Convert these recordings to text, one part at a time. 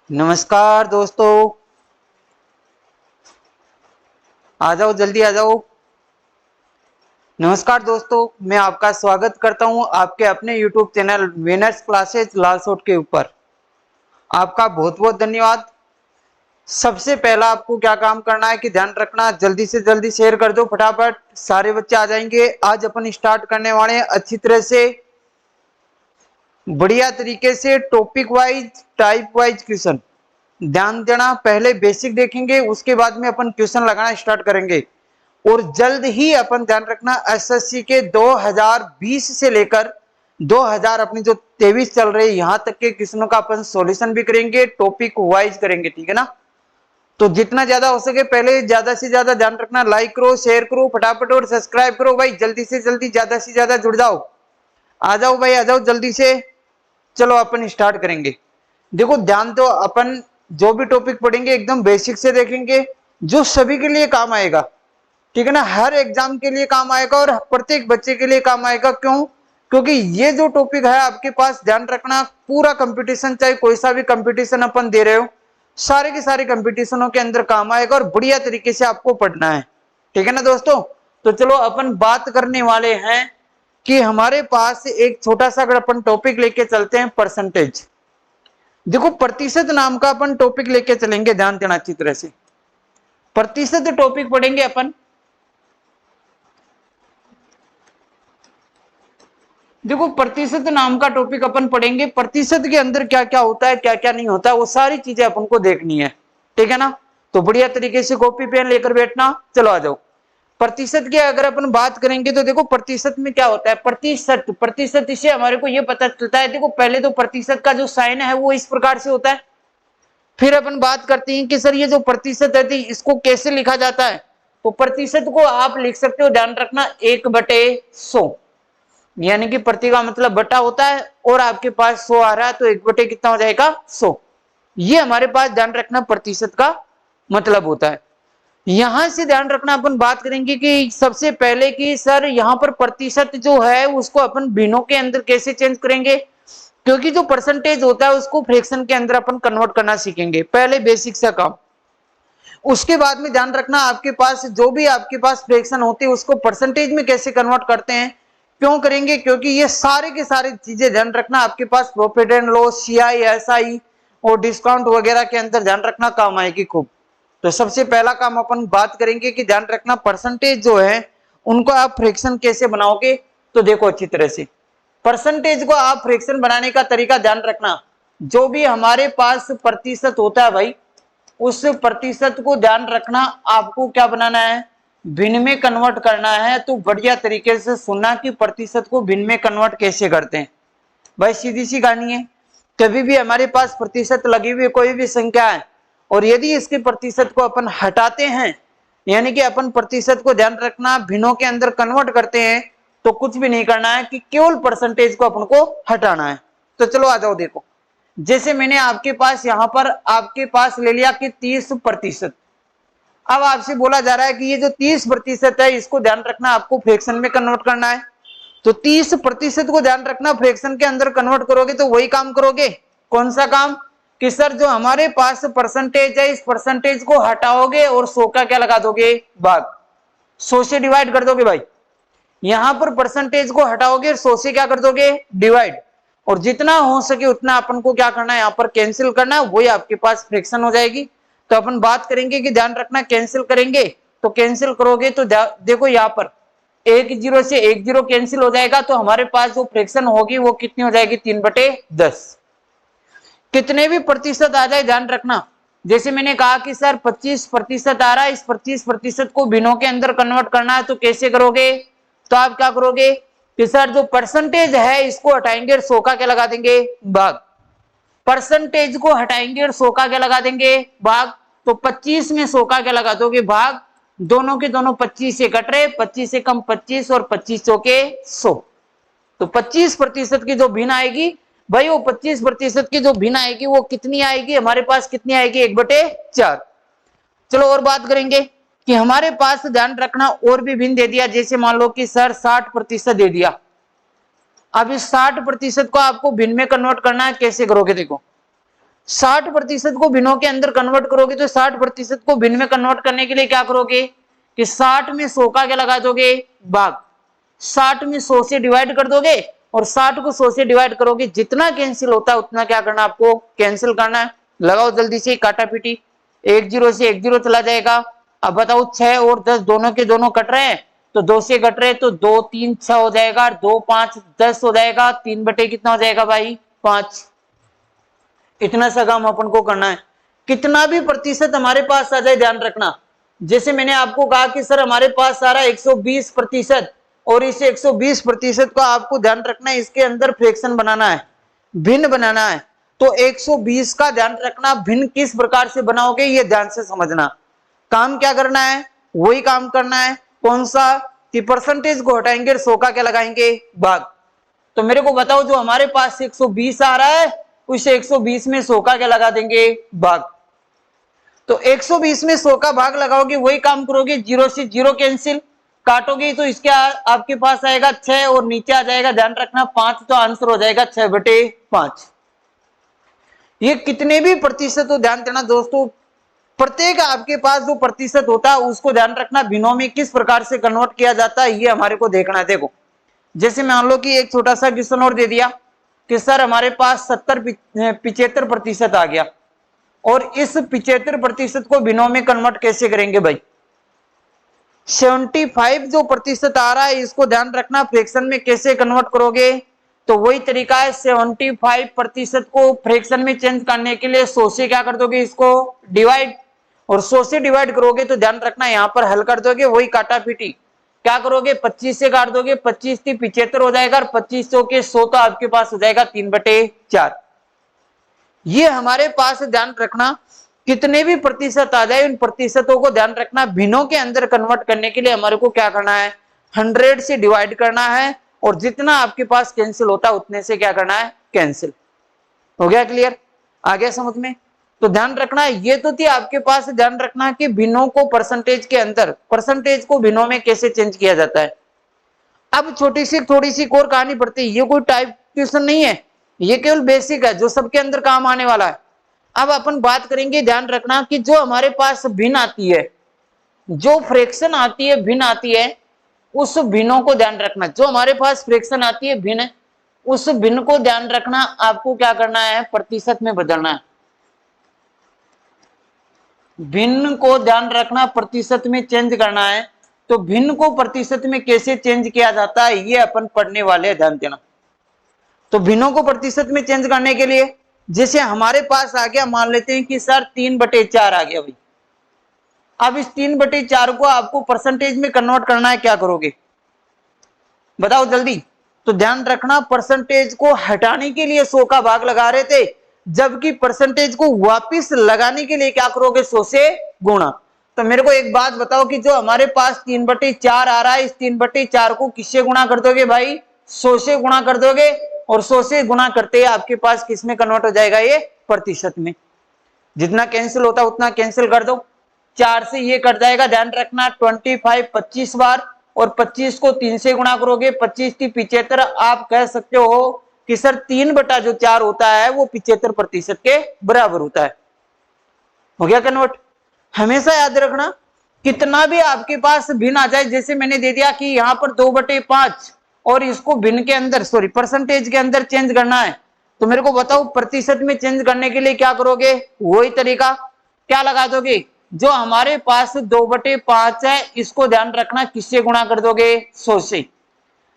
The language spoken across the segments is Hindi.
नमस्कार दोस्तों, आ जाओ जल्दी आ जाओ। नमस्कार दोस्तों, मैं आपका स्वागत करता हूं आपके अपने YouTube channel winners classes Lalsot के ऊपर। आपका बहुत बहुत धन्यवाद। सबसे पहला आपको क्या काम करना है कि ध्यान रखना, जल्दी से जल्दी शेयर कर दो फटाफट, सारे बच्चे आ जाएंगे। आज अपन स्टार्ट करने वाले हैं अच्छी तरह से, बढ़िया तरीके से, topic wise type wise question. ध्यान देना, पहले बेसिक देखेंगे, उसके बाद में अपन क्वेश्चन लगाना स्टार्ट करेंगे। और जल्द ही अपन ध्यान रखना एसएससी के 2020 से लेकर 2000 अपनी जो 23 चल रही है यहां तक के क्वेश्चनों का अपन सॉल्यूशन भी करेंगे, टॉपिक वाइज करेंगे, ठीक है ना। तो जितना ज्यादा हो सके पहले ज्यादा से ज्यादा ध्यान रखना, लाइक करो, शेयर करो फटाफट और सब्सक्राइब करो भाई, जल्दी से जल्दी ज्यादा से ज्यादा जुड़ जाओ। आ जाओ भाई, आ जाओ जल्दी से। चलो अपन स्टार्ट करेंगे। देखो ध्यान दो, अपन जो भी टॉपिक पढ़ेंगे एकदम बेसिक से देखेंगे, जो सभी के लिए काम आएगा, ठीक है ना। हर एग्जाम के लिए काम आएगा और प्रत्येक बच्चे के लिए काम आएगा। क्यों? क्योंकि ये जो टॉपिक है आपके पास, ध्यान रखना, पूरा कंपटीशन, चाहे कोई सा भी कंपटीशन अपन दे रहे हो, सारे के सारे कंपटीशनों के अंदर काम आएगा और बढ़िया तरीके से आपको पढ़ना है, ठीक है ना दोस्तों। तो चलो अपन बात करने वाले हैं कि हमारे पास एक छोटा सा अगर अपन टॉपिक लेके चलते हैं, परसेंटेज। देखो प्रतिशत नाम का अपन टॉपिक लेके चलेंगे, ध्यान देना अच्छी तरह से। प्रतिशत टॉपिक पढ़ेंगे अपन। देखो प्रतिशत नाम का टॉपिक अपन पढ़ेंगे, प्रतिशत के अंदर क्या क्या होता है, क्या क्या नहीं होता है, वो सारी चीजें अपन को देखनी है, ठीक है ना। तो बढ़िया तरीके से कॉपी पेन लेकर बैठना। चलो आ जाओ। प्रतिशत की अगर अपन बात करेंगे तो देखो प्रतिशत में क्या होता है, प्रतिशत, प्रतिशत से हमारे को ये पता चलता है। देखो पहले तो प्रतिशत का जो साइन है वो इस प्रकार से होता है। फिर अपन बात करते हैं कि सर ये जो प्रतिशत है इसको कैसे लिखा जाता है। तो प्रतिशत को आप लिख सकते हो, ध्यान रखना, 1/100, यानी कि प्रति का मतलब बटा होता है और आपके पास 100 आ रहा है तो 1/, कितना हो जाएगा, 100। ये हमारे पास ध्यान रखना प्रतिशत का मतलब होता है। यहां से ध्यान रखना अपन बात करेंगे कि सबसे पहले कि सर यहां पर प्रतिशत जो है उसको अपन भिन्नों के अंदर कैसे चेंज करेंगे, क्योंकि जो परसेंटेज होता है उसको फ्रैक्शन के अंदर अपन कन्वर्ट करना सीखेंगे, पहले बेसिक सा काम। उसके बाद में ध्यान रखना आपके पास जो भी आपके पास फ्रैक्शन होते हैं उसको परसेंटेज में कैसे कन्वर्ट करते हैं, क्यों करेंगे, क्योंकि ये सारे के सारे चीजें ध्यान रखना आपके पास profit and loss, CI, SI और डिस्काउंट वगैरह के अंदर ध्यान रखना काम आएगी खूब। तो सबसे पहला काम अपन बात करेंगे कि ध्यान रखना परसेंटेज जो है उनको आप फ्रैक्शन कैसे बनाओगे। तो देखो अच्छी तरह से, परसेंटेज को आप फ्रैक्शन बनाने का तरीका ध्यान रखना, जो भी हमारे पास प्रतिशत होता है भाई, उस प्रतिशत को ध्यान रखना आपको क्या बनाना है, भिन्न में कन्वर्ट करना है। तो बढ़िया तरीके से सुनना कि प्रतिशत को भिन्न में कन्वर्ट कैसे करते हैं। भाई सीधी सी कहानी है, कभी भी हमारे पास प्रतिशत लगी हुई कोई भी संख्या है और यदि इसके प्रतिशत को अपन हटाते हैं, यानी कि अपन प्रतिशत को ध्यान रखना भिन्नों के अंदर कन्वर्ट करते हैं, तो कुछ भी नहीं करना है कि केवल परसेंटेज को अपन को हटाना है। तो चलो आ जाओ। देखो जैसे मैंने आपके पास यहां पर आपके पास ले लिया कि 30%। अब आपसे बोला जा रहा है कि ये जो 30% है इसको ध्यान रखना आपको फ्रैक्शन में कन्वर्ट करना है। तो 30% को ध्यान रखना फ्रैक्शन के अंदर कन्वर्ट करोगे तो वही काम करोगे, कौन सा काम, कि सर जो हमारे पास परसेंटेज है इस परसेंटेज को हटाओगे और 100 का क्या लगा दोगे, भाग, 100 से डिवाइड कर दोगे भाई। यहां पर परसेंटेज को हटाओगे, 100 से क्या कर दोगे, डिवाइड, और जितना हो सके उतना अपन को क्या करना है, यहाँ पर कैंसिल करना है, वही आपके पास फ्रैक्शन हो जाएगी। तो अपन बात करेंगे कि ध्यान रखना कैंसिल करेंगे, तो कैंसिल करोगे तो देखो यहाँ पर 1 से 1 कैंसिल हो जाएगा, तो हमारे पास जो फ्रैक्शन होगी वो कितनी हो जाएगी, 3/10। कितने भी प्रतिशत आ जाए ध्यान रखना, जैसे मैंने कहा कि सर 25% आ रहा है, इस 25% को भिन्नों के अंदर कन्वर्ट करना है, तो कैसे करोगे, तो आप क्या करोगे कि सर जो परसेंटेज है इसको हटाएंगे और 100 का क्या लगा देंगे, भाग, परसेंटेज को हटाएंगे और 100 का क्या लगा देंगे, भाग। तो 25 में 100 का क्या लगा दोगे, भाग, दोनों के दोनों 25 से कट रहे, 25 से कम 25 और 25 चौके 100। तो 25% की जो भिन्न आएगी भाई, वो 25% की जो भिन्न आएगी वो कितनी आएगी, हमारे पास कितनी आएगी, 1/4। चलो और बात करेंगे कि हमारे पास ध्यान रखना और भी भिन्न दे दिया, जैसे मान लो कि सर 60% दे दिया। अब इस 60% को आपको भिन्न में कन्वर्ट करना है, कैसे करोगे, देखो 60% को भिन्नों के अंदर कन्वर्ट करोगे तो 60% को भिन्न में कन्वर्ट करने के लिए क्या करोगे कि 60 में 100 का क्या लगा दोगे भाग, 60 में 100 से डिवाइड कर दोगे और 60 को 100 से डिवाइड करोगे, जितना कैंसिल होता है उतना क्या करना आपको कैंसिल करना है। लगाओ जल्दी से काटा पीटी, 1 0 से 1 0 चला जाएगा। अब बताओ 6 और 10 दोनों के दोनों कट रहे हैं तो 2 से कट रहे हैं तो 2 3 6 हो जाएगा, 2 5 10 हो जाएगा, 3 बटे कितना हो जाएगा भाई 5। इतना सा काम अपन को करना है। कितना भी प्रतिशत हमारे पास आ जाए ध्यान रखना, जैसे मैंने आपको कहा कि सर हमारे पास आ रहा है 120% और इस 120% को आपको ध्यान रखना है इसके अंदर फ्रैक्शन बनाना है, भिन्न बनाना है। तो 120 का ध्यान रखना भिन्न किस प्रकार से बनाओगे ये ध्यान से समझना। काम क्या करना है वही काम करना है, कौन सा कि परसेंटेज को हटाएंगे और 100 का क्या लगाएंगे भाग। तो मेरे को बताओ जो हमारे पास 120 आ रहा है उस 120 में 100 का क्या लगा देंगे भाग। तो 120 में 100 का भाग लगाओगे वही काम करोगे, 0 से 0 कैंसिल, काटोगे तो इसके आपके पास आएगा 6 और नीचे आ जाएगा ध्यान रखना 5, तो आंसर हो जाएगा 6/5। ये कितने भी प्रतिशत हो ध्यान देना दोस्तों, प्रत्येक आपके पास जो प्रतिशत होता है उसको ध्यान रखना भिन्नों में किस प्रकार से कन्वर्ट किया जाता है ये हमारे को देखना है। देखो जैसे मान लो कि एक छोटा सा क्वेश्चन और दे दिया कि सर हमारे पास 75% आ गया और इस 75% को भिन्नों में कन्वर्ट कैसे करेंगे भाई। 75 जो प्रतिशत आ रहा है इसको ध्यान रखना फ्रैक्शन में कैसे कन्वर्ट करोगे, तो वही तरीका है 75% को फ्रैक्शन में चेंज करने के लिए 100 से क्या कर दोगे इसको डिवाइड, और 100 से डिवाइड करोगे तो ध्यान रखना यहां पर हल कर दोगे वही काटा पीटी, क्या करोगे 25 से काट दोगे, 25 थी 75 हो जाएगा और 25 के 100 तो आपके पास हो जाएगा 3/4। ये हमारे पास ध्यान रखना कितने भी प्रतिशत आ जाए उन प्रतिशतों को ध्यान रखना भिन्नों के अंदर कन्वर्ट करने के लिए हमारे को क्या करना है 100 से डिवाइड करना है और जितना आपके पास कैंसिल होता है उतने से क्या करना है कैंसिल। हो गया क्लियर, आ गया समझ में। तो ध्यान रखना ये तो थी आपके पास ध्यान रखना कि भिन्नों को परसेंटेज के अंदर, परसेंटेज को भिन्नों में कैसे चेंज किया जाता है। अब छोटी सी थोड़ी सी और कहानी पड़ती है, ये कोई टाइप क्वेश्चन नहीं है, ये केवल बेसिक है जो सबके अंदर काम आने वाला है। अब अपन बात करेंगे ध्यान रखना कि जो हमारे पास भिन्न आती है, जो फ्रैक्शन आती है भिन्न आती है, उस भिन्नों को ध्यान रखना। जो हमारे पास फ्रैक्शन आती है भिन्न, उस भिन्न को ध्यान रखना आपको क्या करना है प्रतिशत में बदलना है। भिन्न को ध्यान रखना प्रतिशत में चेंज करना है। तो भिन्न को प्रतिशत में कैसे चेंज किया जाता है ये अपन पढ़ने वाले हैं, ध्यान देना। तो भिन्नों को प्रतिशत में चेंज करने के लिए जैसे हमारे पास आ गया, मान लेते हैं कि सर 3/4 आ गया भाई। अब इस 3/4 को आपको परसेंटेज में कन्वर्ट करना है, क्या करोगे बताओ जल्दी। तो ध्यान रखना परसेंटेज को हटाने के लिए 100 का भाग लगा रहे थे, जबकि परसेंटेज को वापस लगाने के लिए क्या करोगे 100 से गुणा। तो मेरे को एक बात बताओ कि जो हमारे पास 3/4 आ रहा है इस 3/4 को किससे गुणा कर दोगे भाई 100 से गुणा कर दोगे, और 100 से गुणा करते ही आपके पास किस में कन्वर्ट हो जाएगा ये प्रतिशत में। जितना कैंसिल होता है उतना कैंसिल कर दो, 4 से ये कट जाएगा ध्यान रखना 25 25 बार, और 25 को 3 से गुणा करोगे 25 थी 75। आप कह सकते हो कि सर 3/4 होता है वो 75% के बराबर होता है। हो गया कन्वर्ट। हमेशा याद रखना कितना भी आपके पास भिन्न आ जाए, जैसे मैंने दे दिया कि यहाँ पर 2/5 और इसको भिन्न के अंदर परसेंटेज के अंदर चेंज करना है, तो मेरे को बताओ प्रतिशत में चेंज करने के लिए क्या करोगे वही तरीका, क्या लगा दोगे जो हमारे पास 2/5 है इसको ध्यान रखना किससे गुणा कर दोगे 100 से।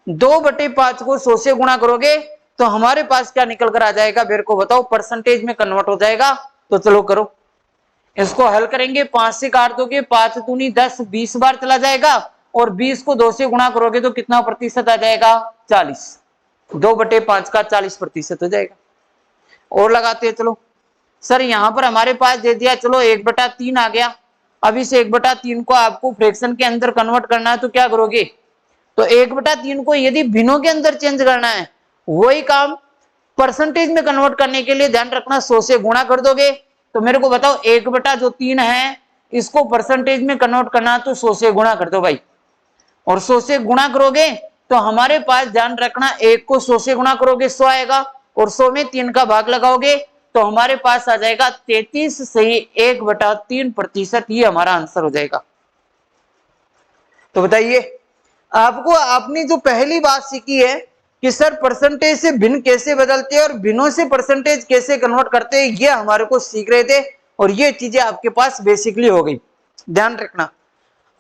2/5 को 100 से गुणा करोगे तो हमारे पास क्या निकल कर आ जाएगा मेरे को बताओ परसेंटेज में कन्वर्ट हो जाएगा। तो चलो करो, इसको हल करेंगे 5 से काट दोगे 5 दूनी 10 20 बार चला जाएगा, और 20 को 2 से गुणा करोगे तो कितना प्रतिशत आ जाएगा 40। 2/5 का 40% हो जाएगा। और लगाते हैं चलो, सर यहां पर हमारे पास दे दिया चलो 1/3 आ गया। अब इस 1/3 को आपको फ्रैक्शन के अंदर कन्वर्ट करना है तो क्या करोगे, तो 1/3 को यदि भिन्नों के अंदर चेंज करना है वही काम परसेंटेज में कन्वर्ट करने के लिए ध्यान रखना 100 से गुणा कर दोगे। तो मेरे को बताओ 1/3 है इसको परसेंटेज में कन्वर्ट करना तो 100 से गुणा कर दो भाई, और 100 से गुणा करोगे तो हमारे पास ध्यान रखना 1 को 100 से गुणा करोगे 100 आएगा, और 100 में 3 का भाग लगाओगे तो हमारे पास आ जाएगा 33 सही 1/3%। ये हमारा आंसर हो जाएगा। तो बताइए आपको आपने जो पहली बात सीखी है कि सर परसेंटेज से भिन्न कैसे बदलते हैं और भिन्नों से परसेंटेज कैसे कन्वर्ट करते हैं, ये हमारे को सीख रहे थे और ये चीजें आपके पास बेसिकली हो गई, ध्यान रखना।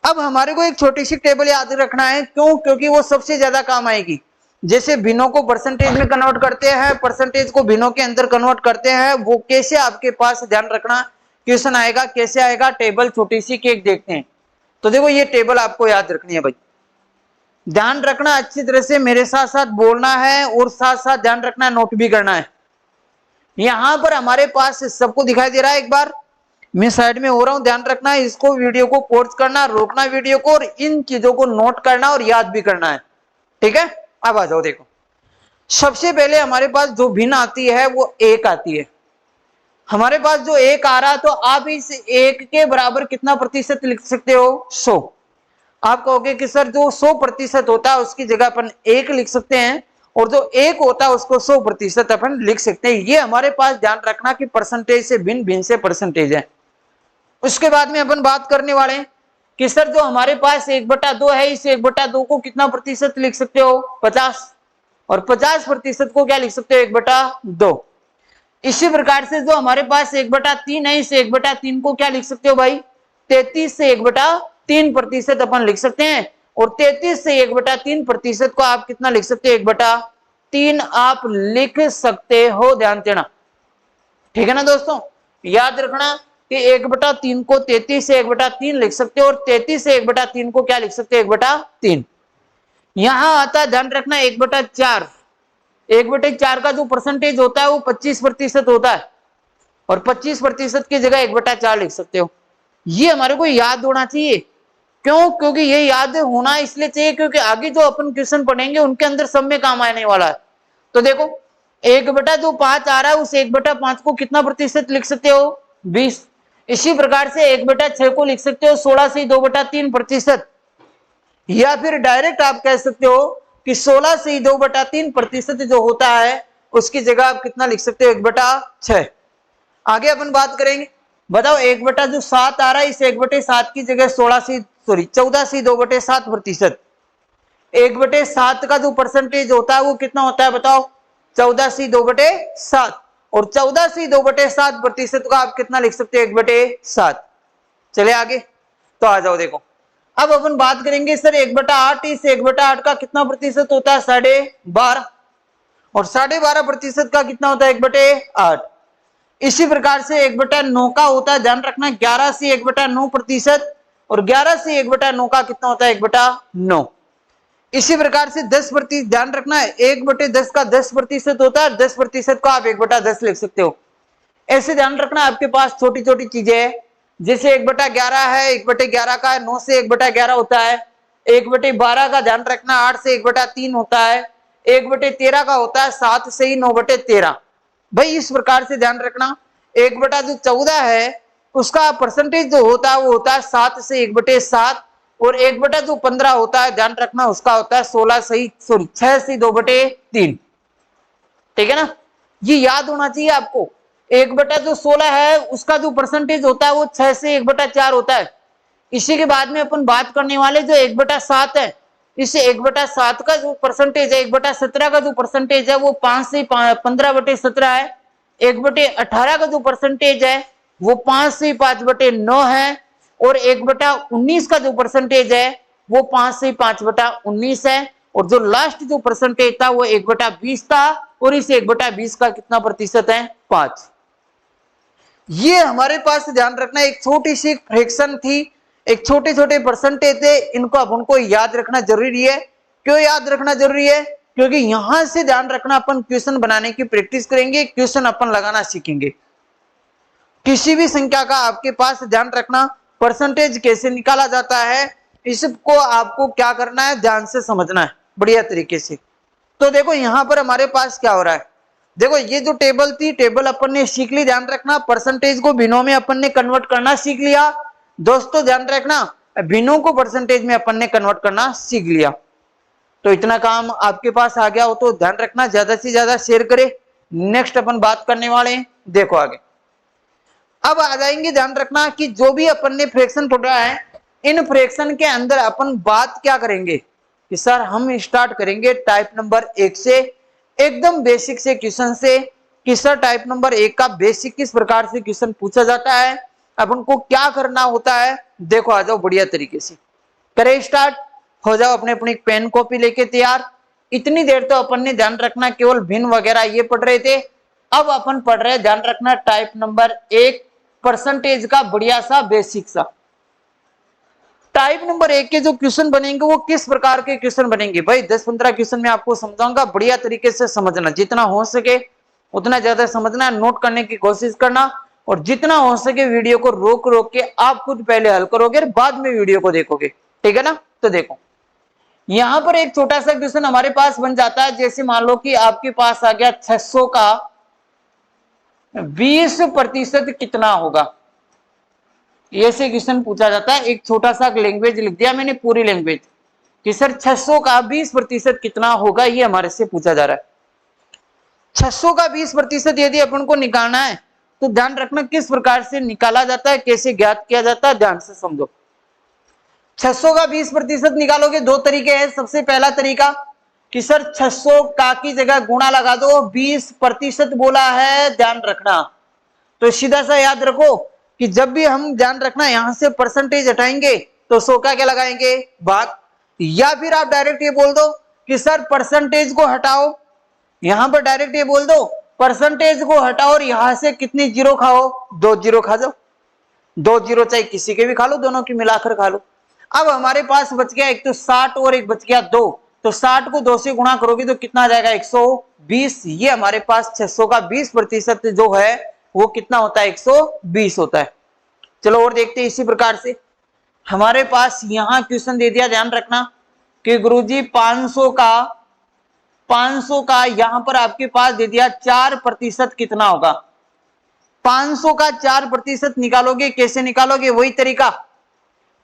अब हमारे को एक छोटी सी टेबल याद रखना है, क्यों? क्योंकि वो सबसे ज्यादा काम आएगी। जैसे भिन्नों को परसेंटेज में कन्वर्ट करते हैं, परसेंटेज को भिन्नों के अंदर कन्वर्ट करते हैं, वो कैसे आपके पास ध्यान रखना क्वेश्चन आएगा, कैसे आएगा, टेबल छोटी सी केक देखते हैं। तो देखो ये टेबल आपको याद रखनी है भाई, ध्यान रखना अच्छी तरह से, मेरे साथ साथ बोलना है और साथ साथ ध्यान रखना, नोट भी करना है। यहां पर हमारे पास सबको दिखाई दे रहा है, एक बार मैं साइड में हो रहा हूं, ध्यान रखना, इसको वीडियो को पॉज करना, रोकना वीडियो को और इन चीजों को नोट करना और याद भी करना है, ठीक है। अब आ जाओ, देखो सबसे पहले हमारे पास जो भिन्न आती है वो 1 आती है। हमारे पास जो 1 आ रहा, तो आप इस 1 के बराबर कितना प्रतिशत लिख सकते हो? 100। आप कहोगे कि सर जो 100% होता है उसकी जगह अपन 1 लिख सकते हैं और जो 1 होता है उसको 100% अपन लिख सकते हैं। ये हमारे पास ध्यान रखना कि परसेंटेज से भिन्न, भिन्न से परसेंटेज है। उसके बाद में अपन बात करने वाले हैं कि सर जो हमारे पास 1/2 है, इस 1/2 को कितना प्रतिशत लिख सकते हो? 50। और 50% को क्या लिख सकते हो? 1/2। इसी प्रकार से जो हमारे पास 1/3 है, इस 1/3 को क्या लिख सकते हो भाई? 33 से 1/3% अपन लिख सकते हैं और 33 से 1/3% को आप कितना लिख सकते हो? 1/3 आप लिख सकते हो, ध्यान देना, ठीक है ना दोस्तों। याद रखना कि 1/3 को 33 से 1/3 लिख सकते हो और 33 से 1/3 को क्या लिख सकते हो? 1/3। यहां आता ध्यान रखना 1/4। 1/4 का जो परसेंटेज होता है वो 25% होता है और 25% की जगह 1/4 लिख सकते हो। ये हमारे को याद होना चाहिए। क्यों? क्योंकि ये याद होना इसलिए चाहिए क्योंकि आगे जो अपन क्वेश्चन पढ़ेंगे उनके अंदर सब में काम आने वाला है। तो देखो 1/5 आ रहा है, उस 1/5 को कितना प्रतिशत लिख सकते हो? 20। इसी प्रकार से 1/6 को लिख सकते हो 16 से 2/3%, या फिर डायरेक्ट आप कह सकते हो कि 16 से 2/3% जो होता है उसकी जगह आप कितना लिख सकते हो? 1/6। आगे अपन बात करेंगे, बताओ 1/7 आ रहा है, इस 1/7 की जगह 14 से 2/7%। 1/7 का जो परसेंटेज होता है वो कितना होता है बताओ? 14 से 2/7 और 14 से 2/7% को आप कितना लिख सकते हो? 1/7। चले आगे, तो आ जाओ, देखो अब अपन बात करेंगे सर 1/8, इस 1/8 का कितना प्रतिशत होता है? 12.5 और 12.5% का कितना होता है? 1/8। इसी प्रकार से 1/9 का होता है, ध्यान रखना 11 से 1/9% और 11 से 1/9 का कितना होता है? 1/9। इसी प्रकार से 10%, ध्यान रखना 1/10 का 10% होता है, 10% को आप 1/10 लिख सकते हो। ऐसे ध्यान रखना आपके पास छोटी छोटी चीजें है, जैसे 1/11 है, 1/11 का 9 से 1/11 होता है, 1/12 का ध्यान रखना 8 से 1/3 होता है, 1/13 का होता है 7 से ही 9/13। भाई इस प्रकार से ध्यान रखना 1/14 है उसका परसेंटेज जो होता है वो होता है 7 से 1/7 और 1/15 होता है, ध्यान रखना उसका होता है 6 से 2/3, ठीक है ना। ये याद होना चाहिए आपको। 1/16 है उसका जो परसेंटेज होता है वो 6 से 1/4 होता है। इसी के बाद में अपन बात करने वाले जो 1/7 है, इस 1/7 का जो परसेंटेज है, 1/17 का जो परसेंटेज है वो 5 से 15/17 है, 1/18 का जो परसेंटेज है वो 5 से 5/9 है और 1/19 का जो परसेंटेज है वो 5 से 5/19 है और जो लास्ट जो परसेंटेज था वो 1/20 था और इस 1/20 का कितना प्रतिशत है? 5। ये हमारे पास ध्यान रखना एक छोटी सी फ्रैक्शन थी, एक छोटे छोटे परसेंटेज थे, इनको अपन को याद रखना जरूरी है। क्यों याद रखना जरूरी है? क्योंकि यहां से ध्यान रखना अपन क्वेश्चन बनाने की प्रैक्टिस करेंगे, क्वेश्चन अपन लगाना सीखेंगे। किसी भी संख्या का आपके पास ध्यान रखना परसेंटेज कैसे निकाला जाता है, इसको आपको क्या करना है? ध्यान से समझना है बढ़िया तरीके से। तो देखो यहां पर हमारे पास क्या हो रहा है, देखो ये जो टेबल थी, टेबल अपन ने सीख ली, ध्यान रखना परसेंटेज को भिन्नों में अपन ने कन्वर्ट करना सीख लिया। दोस्तों ध्यान रखना भिन्नों को परसेंटेज में अपन ने कन्वर्ट करना सीख लिया। तो इतना काम आपके पास आ गया हो तो ध्यान रखना ज्यादा से ज्यादा शेयर करें। नेक्स्ट अपन बात करने वाले हैं देखो आगे। अब आ जाएंगे, ध्यान रखना कि जो भी अपन ने फ्रैक्शन पढ़ा है, इन फ्रैक्शन के अंदर अपन बात क्या करेंगे कि सर हम स्टार्ट करेंगे टाइप नंबर 1 से, एकदम बेसिक से क्वेश्चन से कि सर टाइप नंबर 1 का बेसिक किस प्रकार से क्वेश्चन पूछा जाता है, अपन को क्या करना होता है। देखो आ जाओ बढ़िया तरीके से करें स्टार्ट, हो जाओ अपने अपनी पेन कॉपी लेके तैयार। इतनी देर तो अपन ने ध्यान रखना केवल भिन्न वगैरह ये पढ़ रहे थे, अब अपन पढ़ रहे हैं ध्यान रखना टाइप नंबर 1 परसेंटेज का बढ़िया सा बेसिक सा। टाइप नंबर 1 के जो क्वेश्चन बनेंगे वो किस प्रकार के क्वेश्चन बनेंगे भाई, 10-15 क्वेश्चन में आपको समझाऊंगा, बढ़िया तरीके से समझना, जितना हो सके उतना ज्यादा समझना, नोट करने की कोशिश करना, और जितना हो सके वीडियो को रोक रोक के आप खुद पहले हल करोगे और बाद में वीडियो को देखोगे, ठीक है ना। तो देखो यहां पर एक छोटा सा क्वेश्चन हमारे पास बन जाता है, जैसे मान लो कि आपके पास आ गया 600 का 20% कितना होगा, ऐसे क्वेश्चन पूछा जाता है। एक छोटा सा लैंग्वेज लिख दिया मैंने, पूरी लैंग्वेज कि सर 600 का 20% कितना होगा, ये हमारे से पूछा जा रहा है। 600 का 20% यदि अपन को निकालना है तो ध्यान रखना किस प्रकार से निकाला जाता है, कैसे ज्ञात किया जाता है, ध्यान से समझो। 600 का 20% निकालोगे, दो तरीके हैं। सबसे पहला तरीका कि सर 600 का की जगह गुणा लगा दो, 20% बोला है, ध्यान रखना। तो सीधा सा याद रखो कि जब भी हम ध्यान रखना यहां से परसेंटेज हटाएंगे तो 100 का क्या लगाएंगे भाग, या फिर आप डायरेक्ट ये बोल दो कि सर परसेंटेज को हटाओ, यहां पर डायरेक्ट ये बोल दो परसेंटेज को हटाओ और यहां से कितनी जीरो खाओ, 2 जीरो खा जाओ, 2 जीरो चाहे किसी के भी खा लो, दोनों की मिलाकर खा लो। अब हमारे पास बच गया एक तो 60 और एक बच गया 2, तो 60 को 2 से गुणा करोगे तो कितना आ जाएगा 120। ये हमारे पास 600 का 20% जो है वो कितना होता है 120 होता है। चलो और देखते हैं इसी प्रकार से हमारे पास यहां क्वेश्चन दे दिया, ध्यान रखना कि गुरुजी 500 का यहां पर आपके पास दे दिया 4% कितना होगा। 500 का 4% निकालोगे, कैसे निकालोगे, वही तरीका।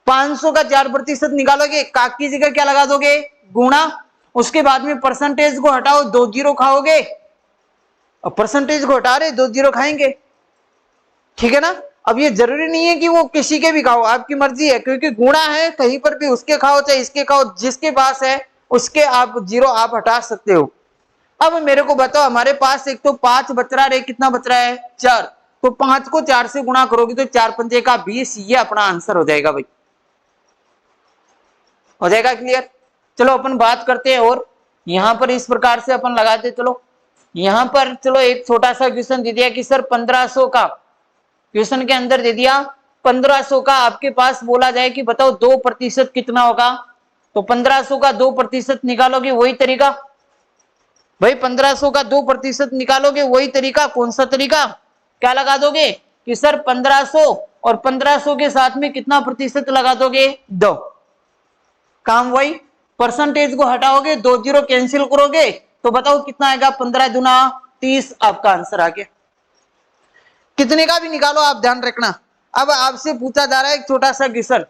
500 का 4% निकालोगे, काक की जगह क्या लगा दोगे गुणा, उसके बाद में परसेंटेज को हटाओ, 2 जीरो खाओगे, और परसेंटेज को हटा रहे 2 जीरो खाएंगे, ठीक है ना। अब ये जरूरी नहीं है कि वो किसी के भी खाओ, आपकी मर्जी है, क्योंकि गुणा है, कहीं पर भी उसके खाओ चाहे इसके खाओ, जिसके पास है उसके आप जीरो आप हटा सकते हो। अब मेरे को बताओ हमारे पास एक तो 5 बच रहा है, कितना बच रहा है 4, तो 5 को 4 से गुणा करोगे तो 4 पंजे का 20, ये अपना आंसर हो जाएगा भाई, हो जाएगा क्लियर। चलो अपन बात करते हैं, और यहां पर इस प्रकार से अपन लगाते, चलो यहां पर चलो एक छोटा सा क्वेश्चन दे दिया कि सर 1500 का, क्वेश्चन के अंदर दे दिया 1500 का आपके पास बोला जाए कि बताओ 2% कितना होगा, तो 1500 का 2% निकालोगे, वही तरीका भाई, 1500 का 2% निकालोगे, वही तरीका। कौन सा तरीका, क्या लगा दोगे कि सर 1500 और 1500 के साथ में कितना प्रतिशत लगा दोगे 2, काम वही, परसेंटेज को हटाओगे, 2 जीरो कैंसिल करोगे तो बताओ कितना आएगा, 15 दूना 30, आपका आंसर आ गया। कितने का भी निकालो आप ध्यान रखना। अब आपसे पूछा जा रहा है एक छोटा सा क्वेश्चन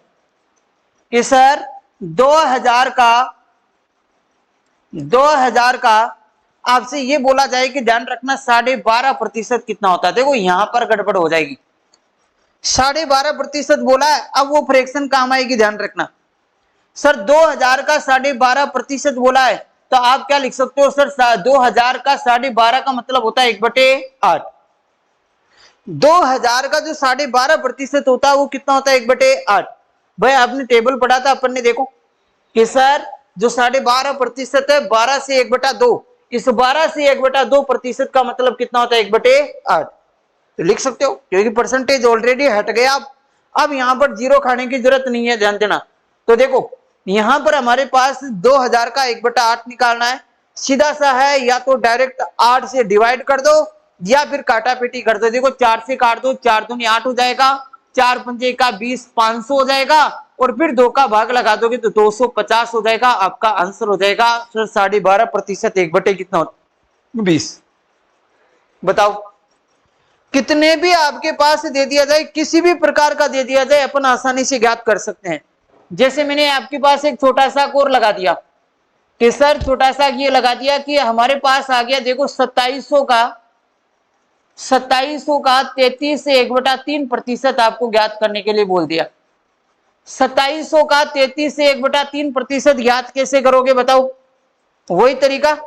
कि सर 2000 का आपसे ये बोला जाए कि ध्यान रखना 12.5% कितना होता है। देखो यहां पर गड़बड़ हो जाएगी, 12.5% बोला है, अब वो फ्रैक्शन काम आएगी, ध्यान रखना। सर 2000 का 12.5% बोला है, तो आप क्या लिख सकते हो सर 2000 का 12.5 का मतलब होता है 1/8। 2000 का जो 12.5% होता है वो कितना होता है 1/8। भाई आपने टेबल पढ़ा था अपन ने, देखो कि सर जो 12.5% है 12 से 1/2, इस 12 से 1/2% का मतलब कितना होता है 1/8, तो लिख सकते हो क्योंकि परसेंटेज ऑलरेडी हट गया। अब यहां पर जीरो खाने की जरूरत नहीं है, ध्यान देना। तो देखो यहां पर हमारे पास 2000 का 1/8 निकालना है, सीधा सा है, या तो डायरेक्ट 8 से डिवाइड कर दो या फिर काटा पेटी कर दो। देखो 4 से काट दो, 4 दूनी 8 हो जाएगा, 4 पंजे का 20, 500 हो जाएगा, और फिर 2 का भाग लगा दोगे तो 250 हो जाएगा, आपका आंसर हो जाएगा सर 12.5% 1/8 कितना होता है 20। बताओ कितने भी आपके पास दे दिया जाए, किसी भी प्रकार का दे दिया जाए, अपन आसानी से ज्ञात कर सकते हैं। जैसे मैंने आपके पास एक छोटा सा कोर लगा दिया कि सर छोटा सा ये लगा दिया कि हमारे पास आ गया, देखो 2700 का 2700 का 33 से 1/3% आपको ज्ञात करने के लिए बोल दिया। 2700 का 33 से 1/3% ज्ञात कैसे करोगे बताओ? वही तरीका,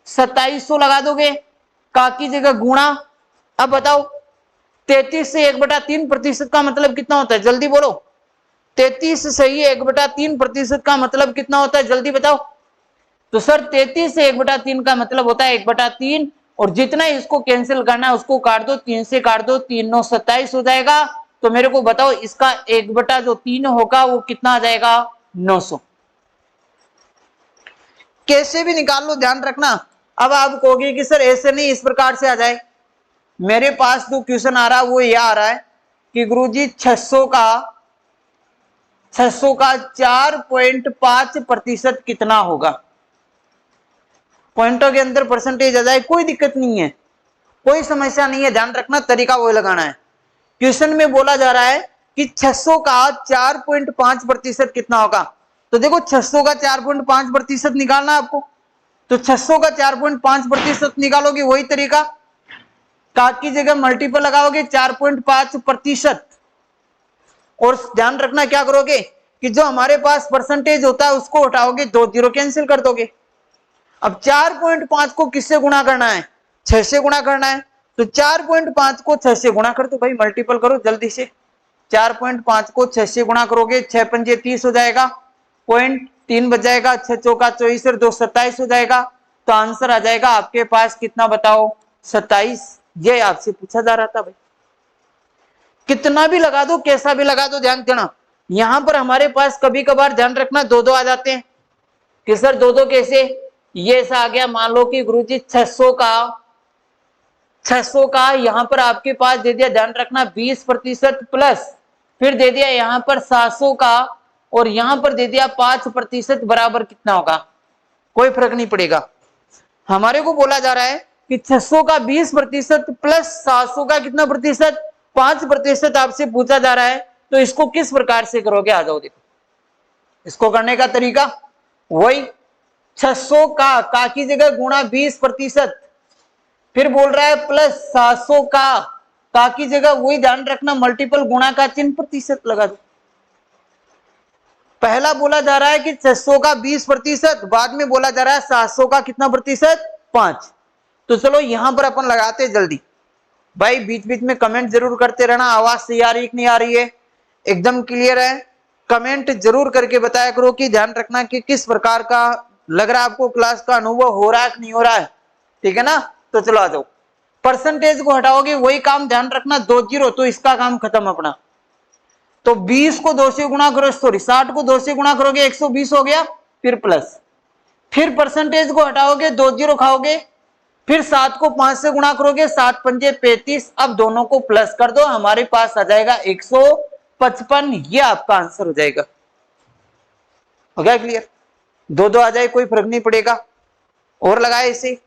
2700 लगा दोगे, का की जगह गुणा। अब बताओ 33 से 1/3% का मतलब कितना होता है? जल्दी बोलो। 33 से ही 1/3% का मतलब कितना होता है? जल्दी बताओ। तो सर 33 से 1/3 का मतलब होता है 1/3, और जितना इसको कैंसिल करना है उसको काट दो, 3 से काट दो, 3 9 27 हो जाएगा। तो मेरे को बताओ इसका 1/3 होगा वो कितना आ जाएगा? 900। कैसे भी निकाल लो, ध्यान रखना। अब आप कहोगे कि सर ऐसे नहीं, इस प्रकार से आ जाए। मेरे पास जो क्वेश्चन आ रहा है वो यह आ रहा है कि गुरुजी 600 का 4.5% कितना होगा? पॉइंटों के अंदर परसेंटेज आ जाए, कोई दिक्कत नहीं है, कोई समस्या नहीं है। ध्यान रखना, तरीका वो लगाना है। क्वेश्चन में बोला जा रहा है कि 600 का 4.5% कितना होगा। तो देखो 600 का 4.5% निकालना आपको, तो 600 का 4.5% निकालोगे, वही तरीका, का की जगह मल्टीपल लगाओगे 4.5%, और ध्यान रखना क्या करोगे कि जो हमारे पास परसेंटेज होता है उसको हटाओगे, 2 जीरो कैंसिल कर दोगे। अब 4.5 को किससे गुणा करना है? 6 से गुणा करना है। तो 4.5 को 6 से गुणा कर दो भाई, मल्टीपल करो जल्दी से। 4.5 को 6 से गुणा करोगे, 6 पंजे 30 हो जाएगा, 0.3 बच जाएगा, 6 चौका 24 और 2 27 हो जाएगा। तो आंसर आ जाएगा आपके पास कितना बताओ? 27। ये आपसे पूछा जा रहा था भाई। कितना भी लगा दो, कैसा भी लगा दो, ध्यान देना। यहां पर हमारे पास कभी कभार ध्यान रखना 2-2 आ जाते हैं कि सर 2-2 कैसे? ये ऐसा आ गया, मान लो कि गुरुजी 600 का यहां पर आपके पास दे दिया, ध्यान रखना 20% प्लस, फिर दे दिया यहां पर 700 का, और यहां पर दे दिया 5% बराबर कितना होगा? कोई फर्क नहीं पड़ेगा। हमारे को बोला जा रहा है कि 600 का 20% प्लस 700 का कितना प्रतिशत? 5% आपसे पूछा जा रहा है। तो इसको किस प्रकार से करोगे? आ जाओ देखो, इसको करने का तरीका वही, 600 का की जगह गुणा 20%, फिर बोल रहा है प्लस 700 का की जगह वही, ध्यान रखना मल्टीपल गुणा का चिन्ह प्रतिशत लगा दो। पहला बोला जा रहा है कि 600 का 20%, बाद में बोला जा रहा है 700 का कितना प्रतिशत? 5। तो चलो यहां पर अपन लगाते जल्दी। भाई बीच बीच में कमेंट जरूर करते रहना, आवाज सही आ रही है कि नहीं आ रही है, एकदम क्लियर है? कमेंट जरूर करके बताया करो कि ध्यान रखना कि किस प्रकार का लग रहा है आपको, क्लास का अनुभव हो रहा है कि नहीं हो रहा है, ठीक है ना? तो चलो आ जाओ। परसेंटेज को हटाओगे वही काम, ध्यान रखना 2 जीरो, तो इसका काम खत्म अपना। तो 20 को 2 से गुणा करो, सॉरी 60 को 2 से गुणा करोगे 120 हो गया, फिर प्लस, फिर परसेंटेज को हटाओगे 2 जीरो खाओगे, फिर 7 को 5 से गुणा करोगे, 7 पंजे 35। अब दोनों को प्लस कर दो, हमारे पास आ जाएगा 155। ये आपका आंसर हो जाएगा। हो गया क्लियर? 2-2 आ जाए कोई फर्क नहीं पड़ेगा। और लगाए इसे,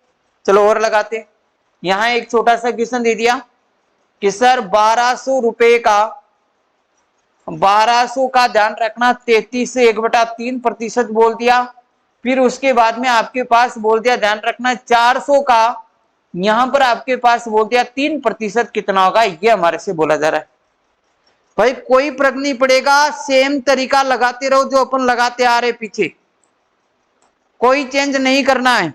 चलो और लगाते। यहां एक छोटा सा क्वेश्चन दे दिया कि सर 1200 का ध्यान रखना 33 से 1/3% बोल दिया, फिर उसके बाद में आपके पास बोल दिया, ध्यान रखना 400 का यहां पर आपके पास बोल दिया 3% कितना होगा? ये हमारे से बोला जा रहा है। भाई कोई फर्क नहीं पड़ेगा, सेम तरीका लगाते रहो जो अपन लगाते आ रहे पीछे, कोई चेंज नहीं करना है।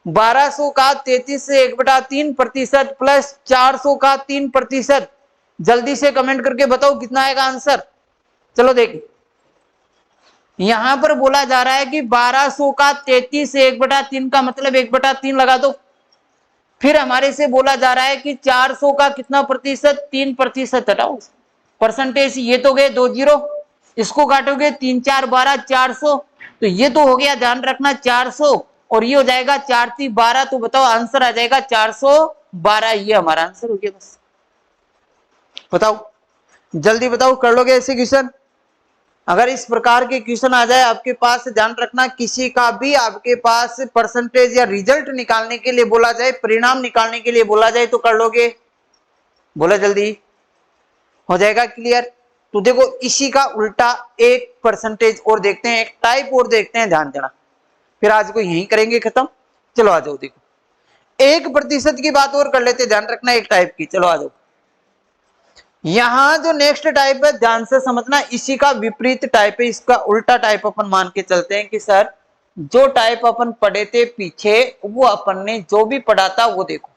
1200 का 33 से 1/3% प्लस 400 का 3%। जल्दी से कमेंट करके बताओ कितना आएगा आंसर। चलो देखिए, यहां पर बोला जा रहा है कि 1200 का 33 से 1/3 का मतलब 1/3 लगा दो। फिर हमारे से बोला जा रहा है कि 400 का कितना प्रतिशत? 3% हटाओ परसेंटेज, ये तो गए 2 जीरो, इसको काटोगे 3 4 12 400, तो ये तो हो गया, ध्यान रखना 400, और ये हो जाएगा 4 3 12। तो बताओ आंसर आ जाएगा 412। ये हमारा आंसर हो गया। बस बताओ, जल्दी बताओ, कर लोगे ऐसे क्वेश्चन? अगर इस प्रकार के क्वेश्चन आ जाए आपके पास, ध्यान रखना किसी का भी आपके पास परसेंटेज या रिजल्ट निकालने के लिए बोला जाए, परिणाम निकालने के लिए बोला जाए, तो कर लोगे? बोला जल्दी, हो जाएगा क्लियर? तो देखो इसी का उल्टा एक परसेंटेज और देखते हैं, एक टाइप और देखते हैं, ध्यान देना, फिर आज को यहीं करेंगे खत्म। चलो आ जाओ देखो, 1% की बात और कर लेते, ध्यान रखना एक टाइप की। चलो आ जाओ, यहां जो नेक्स्ट टाइप है ध्यान से समझना, इसी का विपरीत टाइप है, इसका उल्टा टाइप अपन मान के चलते हैं कि सर जो टाइप अपन पढ़े थे पीछे, वो अपन ने जो भी पढ़ा था वो देखो,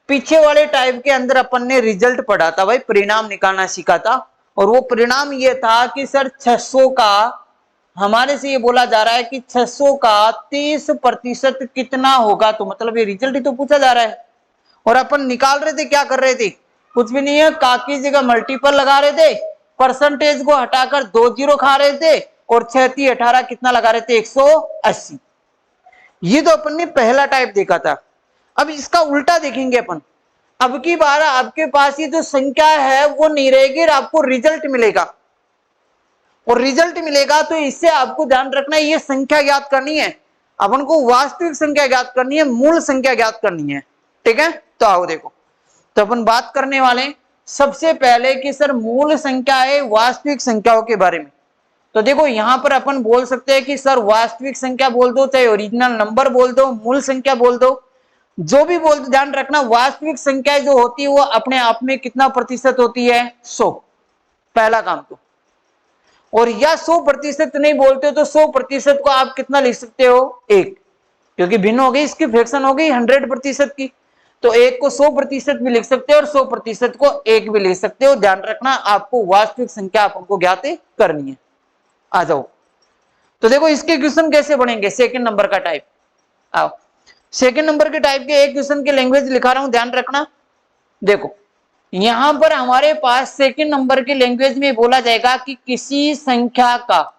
पीछे वाले टाइप के अंदर अपन ने रिजल्ट पढ़ा था भाई, परिणाम निकालना सीखा था, और वो परिणाम ये था कि सर 600 का, हमारे से ये बोला जा रहा है कि 600 का 30% कितना होगा, तो मतलब ये रिजल्ट ही तो पूछा जा रहा है, और अपन निकाल रहे थे, क्या कर रहे थे, कुछ भी नहीं है, का की जगह मल्टीपल लगा रहे थे, परसेंटेज को हटाकर 2 जीरो खा रहे थे, और 6 18 कितना लगा रहे थे, 180। ये तो अपन ने पहला टाइप देखा था। अब इसका उल्टा देखेंगे अपन, अब की बार आपके पास ये जो संख्या है वो नहीं रहेगी, आपको रिजल्ट मिलेगा, और रिजल्ट मिलेगा तो इससे आपको ध्यान रखना है, ये संख्या ज्ञात करनी है अपन को, वास्तविक संख्या ज्ञात करनी है, मूल संख्या ज्ञात करनी है, ठीक है। तो आओ देखो, तो अपन बात करने वाले सबसे पहले कि सर मूल संख्या है वास्तविक संख्याओं के बारे में। तो देखो यहां पर अपन बोल सकते हैं कि सर वास्तविक संख्या बोल दो, चाहे ओरिजिनल नंबर बोल दो, मूल संख्या बोल दो, जो भी बोल दो, ध्यान रखना वास्तविक संख्या जो होती है वो अपने आप में कितना प्रतिशत होती है, 100, पहला काम तो। और या 100% नहीं बोलते हो तो 100% को आप कितना लिख सकते हो, 1, क्योंकि भिन्न हो गई, इसकी फ्रैक्शन हो गई 100% की, तो 1 को 100% भी लिख सकते हो और 100% को 1 भी लिख सकते हो। ध्यान रखना आपको वास्तविक संख्या आपको ज्ञात करनी है। आ जाओ, तो देखो इसके क्वेश्चन कैसे बनेंगे, सेकंड नंबर का टाइप। आओ, सेकंड नंबर के टाइप के एक क्वेश्चन की लैंग्वेज लिखा रहा हूं, ध्यान रखना। देखो यहां पर हमारे पास सेकंड नंबर की लैंग्वेज में बोला जाएगा कि किसी संख्या का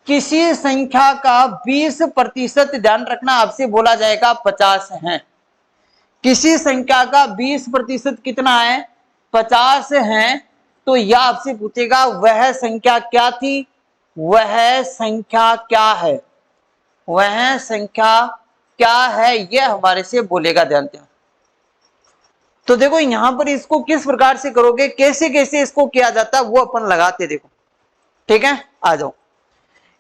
20%, ध्यान रखना आपसे बोला जाएगा 50 है, किसी संख्या का 20% कितना है, 50 है, तो यह आपसे पूछेगा वह संख्या क्या थी, वह संख्या क्या है, वह संख्या क्या है, यह हमारे से बोलेगा, ध्यान देना। तो देखो यहां पर इसको किस प्रकार से करोगे, कैसे कैसे इसको किया जाता है वो अपन लगाते, देखो ठीक है। आ जाओ,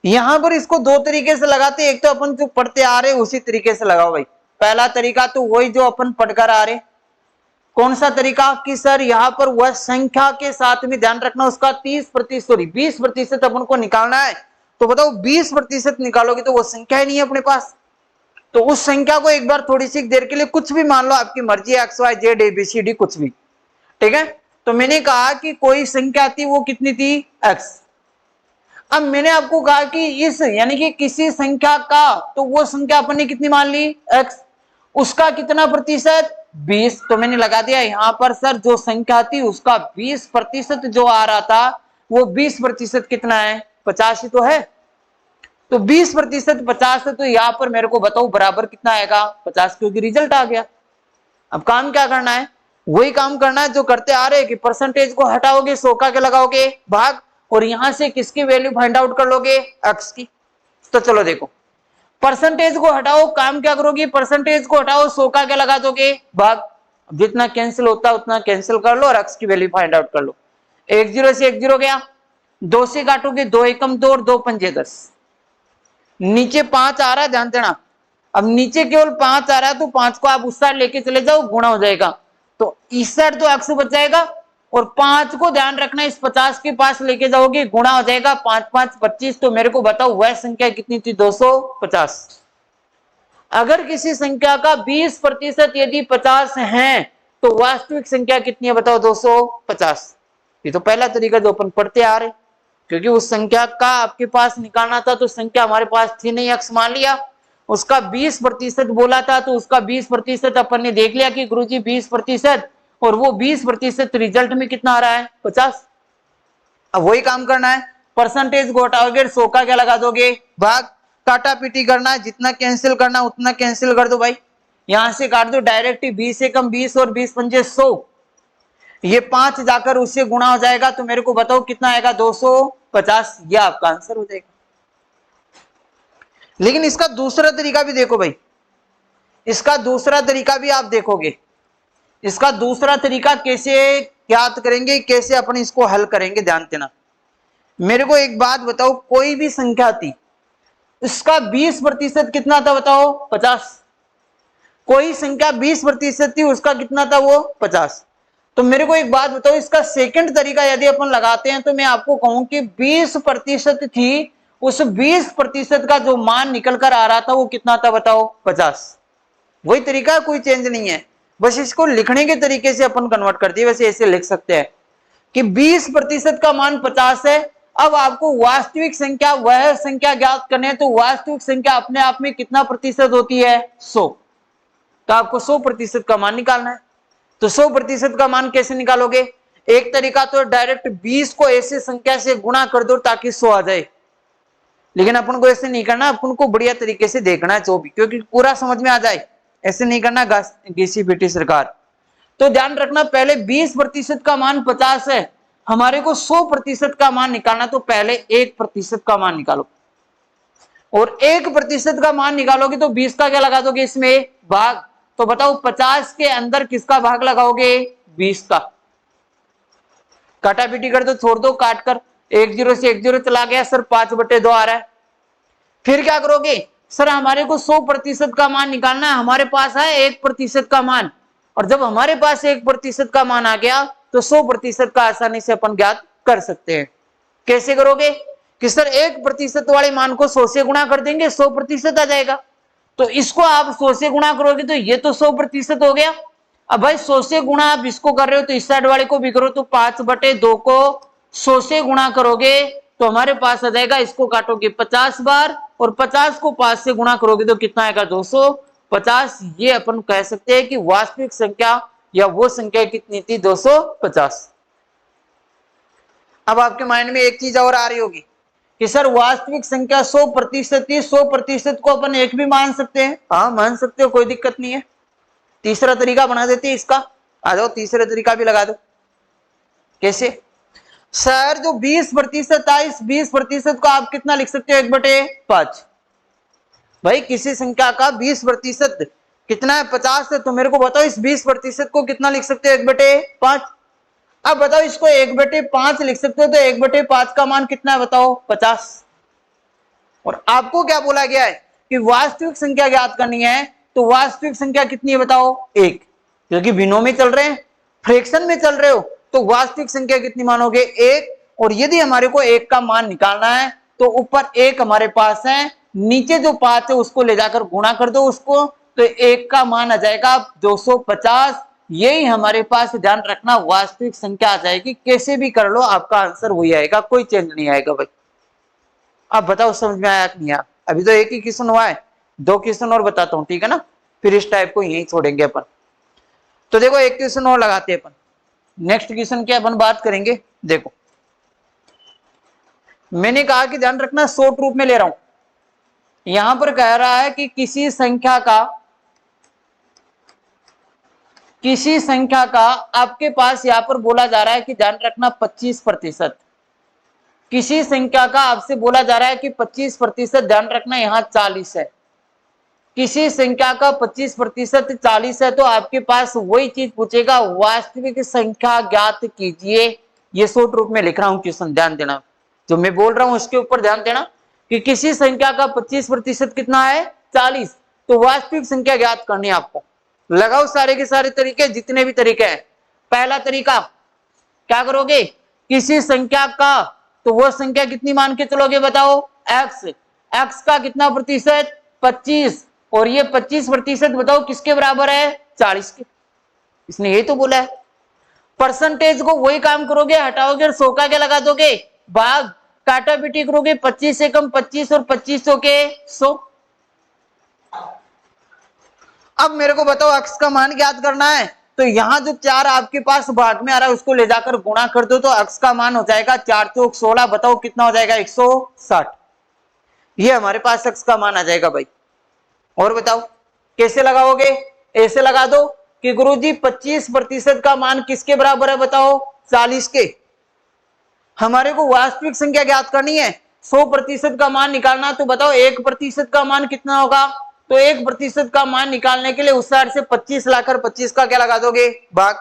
यहां पर इसको 2 तरीके से लगाते, एक तो अपन जो पढ़ते आ रहे उसी तरीके से लगाओ भाई। पहला तरीका तो वही जो अपन पढ़कर आ रहे, कौन सा तरीका कि सर यहां पर वह संख्या के साथ में, ध्यान रखना उसका 20% अपन को निकालना है, तो बताओ 20% निकालोगे तो वो संख्या ही नहीं है अपने पास, तो उस संख्या को एक बार थोड़ी सी देर के लिए कुछ भी मान लो, आपकी मर्जी, एक्स वाई जेड ABCD कुछ भी, ठीक है। तो मैंने कहा कि कोई संख्या थी, वो कितनी थी, x। अब मैंने आपको कहा कि इस यानी कि किसी संख्या का, तो वो संख्या अपन ने कितनी मान ली, x, उसका कितना प्रतिशत, 20, तो मैंने लगा दिया यहां पर सर जो संख्या थी उसका 20% जो आ रहा था, वो 20% कितना है, 50 ही तो है, तो 20% 50 है, तो यहां पर मेरे को बताओ बराबर कितना आएगा, 50, क्योंकि रिजल्ट आ गया। अब काम क्या करना है, वही काम करना है जो करते आ रहे हैं कि परसेंटेज को हटाओगे, 100 का क्या लगाओगे, भाग, और यहां से किसकी वैल्यू फाइंड आउट कर लोगे, x की। तो चलो देखो, परसेंटेज को हटाओ, काम क्या करोगे, परसेंटेज को हटाओ, 100 का क्या लगा दोगे, भाग, जितना कैंसिल होता है उतना कैंसिल कर लो और x की वैल्यू फाइंड आउट कर लो। 1 0 से 1 0 गया, 2 से काटोगे, 2 एकम 2 और 2 पंजे 10, नीचे 5 आ रहा है, ध्यान देना। अब नीचे केवल 5 आ रहा है तो 5 को आप उस साइड लेके चले जाओ, गुणा हो जाएगा, तो इस साइड तो x बच जाएगा, और 5 को ध्यान रखना इस 50 के पास लेके जाओगे, गुणा हो जाएगा, 5 5 25, तो मेरे को बताओ वह संख्या कितनी थी, 250। अगर किसी संख्या का 20% यदि 50 है तो वास्तविक संख्या कितनी है, बताओ, 250। ये तो पहला तरीका जो अपन पढ़ते आ रहे, क्योंकि उस संख्या का आपके पास निकालना था, तो संख्या हमारे पास थी नहीं, x मान लिया, उसका 20% बोला था, तो उसका 20% अपन ने देख लिया कि गुरुजी 20%, और वो 20% रिजल्ट में कितना आ रहा है, 50। अब वही काम करना है, परसेंटेज को हटाओगे, 100 का क्या लगा दोगे, भाग, काटा पीटी करना है, जितना कैंसिल करना उतना कैंसिल कर दो भाई, यहां से काट दो डायरेक्ट, 20 से कम 20 और 20 पंजे 100, ये 5 जाकर उससे गुणा हो जाएगा, तो मेरे को बताओ कितना आएगा, 250, यह आपका आंसर हो जाएगा। लेकिन इसका दूसरा तरीका भी देखो भाई, इसका दूसरा तरीका भी आप देखोगे, इसका दूसरा तरीका कैसे याद करेंगे, कैसे अपन इसको हल करेंगे, ध्यान देना। मेरे को एक बात बताओ, कोई भी संख्या थी, इसका 20% कितना था बताओ? 50। कोई संख्या 20% थी, उसका कितना था वो? 50। तो मेरे को एक बात बताओ, इसका सेकंड तरीका यदि अपन लगाते हैं तो मैं आपको कहूं कि 20% थी, उस 20% का जो मान निकल कर आ रहा था वो कितना था बताओ? 50। वही तरीका है, कोई चेंज नहीं है, बस इसको लिखने के तरीके से अपन कन्वर्ट कर दिए। वैसे ऐसे लिख सकते हैं कि 20% का मान 50 है। अब आपको वास्तविक संख्या, वह संख्या ज्ञात करनी है, तो वास्तविक संख्या अपने आप में कितना प्रतिशत होती है? 100। तो आपको 100% का मान निकालना है। तो 100% का मान कैसे निकालोगे? एक तरीका तो डायरेक्ट 20 को ऐसे संख्या से गुणा कर दो ताकि 100 आ जाए, लेकिन अपन को ऐसे नहीं करना, अपन को बढ़िया तरीके से देखना है 24, क्योंकि पूरा समझ में आ जाए। ऐसे नहीं करना घिसी पिटी सरकार। तो ध्यान रखना, पहले 20% का मान 50 है, हमारे को 100% का मान निकालना, तो पहले 1% का मान निकालो। और 1% का मान निकालोगे तो 20 का क्या लगा दोगे इसमें? भाग। तो बताओ 50 के अंदर किसका भाग लगाओगे? 20 का। काटा पीटी कर दो, छोड़ दो काट कर, 1 0 से 1 0 चला गया सर, 5/2 आ रहा है। फिर क्या करोगे? सर हमारे को 100% का मान निकालना है, हमारे पास है 1% का मान, और जब हमारे पास 1% का मान आ गया तो 100% का आसानी से अपन ज्ञात कर सकते हैं। कैसे करोगे? कि सर 1% वाले मान को 100 से गुणा कर देंगे, 100% आ जाएगा। तो इसको आप 100 से गुणा करोगे तो ये तो 100% हो गया। अब भाई 100 से गुणा आप इसको कर रहे हो तो इस साइड वाले को भी करो, तो 5/2 को 100 से गुणा करोगे तो हमारे पास आ जाएगा, इसको काटोगे 50 बार और 50 को 5 से गुणा करोगे तो कितना आएगा? 250। ये अपन कह सकते हैं कि वास्तविक संख्या या वो संख्या कितनी थी? 250। अब आपके माइंड में एक चीज और आ रही होगी कि सर वास्तविक संख्या 100% थी, 100% को अपन 1 भी मान सकते हैं। हाँ मान सकते हो, कोई दिक्कत नहीं है। तीसरा तरीका बना देते हैं इसका, आ जाओ तीसरा तरीका भी लगा दो। कैसे? सर जो 20% था, इस 20% को आप कितना लिख सकते हो? 1/5। भाई किसी संख्या का 20% कितना है? 50 है, तो मेरे को बताओ इस 20% को कितना लिख सकते हो? 1/5। अब बताओ इसको 1/5 लिख सकते हो तो 1/5 का मान कितना है बताओ? 50। और आपको क्या बोला गया है कि वास्तविक संख्या ज्ञात करनी है, तो वास्तविक संख्या कितनी है बताओ? 1। क्योंकि बिनोम में चल रहे हैं, फ्रैक्शन में चल रहे हो, तो वास्तविक संख्या कितनी मानोगे? 1। और यदि हमारे को 1 का मान निकालना है तो ऊपर 1 हमारे पास है, नीचे जो 5 है उसको ले जाकर गुणा कर दो उसको, तो 1 का मान आ जाएगा 250। यही हमारे पास, ध्यान रखना, वास्तविक संख्या आ जाएगी। कैसे भी कर लो आपका आंसर वही आएगा, कोई चेंज नहीं आएगा भाई। अब बताओ समझ में आया कि नहीं आया? अभी तो एक ही क्वेश्चन हुआ है, 2 क्वेश्चन और बताता हूं, ठीक है ना? फिर इस टाइप को यही छोड़ेंगे अपन। तो देखो एक क्वेश्चन और लगाते हैं अपन। नेक्स्ट क्वेश्चन की अपन बात करेंगे। देखो मैंने कहा कि ध्यान रखना, शॉर्ट रूप में ले रहा हूं। यहां पर कह रहा है कि किसी संख्या का आपके पास यहां पर बोला जा रहा है कि ध्यान रखना 25%। किसी संख्या का आपसे बोला जा रहा है कि 25%, ध्यान रखना यहां 40 है। किसी संख्या का 25% 40 है, तो आपके पास वही चीज पूछेगा, वास्तविक संख्या ज्ञात कीजिए। ये शॉर्ट रूप में लिख रहा हूं क्वेश्चन, ध्यान देना, जो मैं बोल रहा हूं उसके ऊपर ध्यान देना कि किसी संख्या का 25% कितना है? 40। तो वास्तविक संख्या ज्ञात करनी है आपको। लगाओ सारे के सारे तरीके, जितने भी तरीके हैं। पहला तरीका क्या करोगे? किसी संख्या का, तो वो संख्या कितनी मान के चलोगे बताओ? x। x का कितना प्रतिशत? 25। और ये 25% बताओ किसके बराबर है? 40 के। इसने यही तो बोला है। परसेंटेज को वही काम करोगे, हटाओगे और 100 का क्या लगा दोगे? भाग। काटा पीटी करोगे, 25 से कम 25 और 25 के 100। अब मेरे को बताओ x का मान ज्ञात करना है, तो यहां जो 4 आपके पास भाग में आ रहा है उसको ले जाकर गुणा कर दो, तो x का मान हो जाएगा 4 चौक 16। बताओ कितना हो जाएगा? 160। ये हमारे पास x का मान आ जाएगा भाई। और बताओ कैसे लगाओगे? ऐसे लगा दो कि गुरुजी 25% का मान किसके बराबर है बताओ? 40 के। हमारे को वास्तविक संख्या ज्ञात करनी है, 100% का मान निकालना, तो बताओ 1% का मान कितना होगा? तो 1% का मान निकालने के लिए उस साइड से 25 लाकर 25 का क्या लगा दोगे? भाग।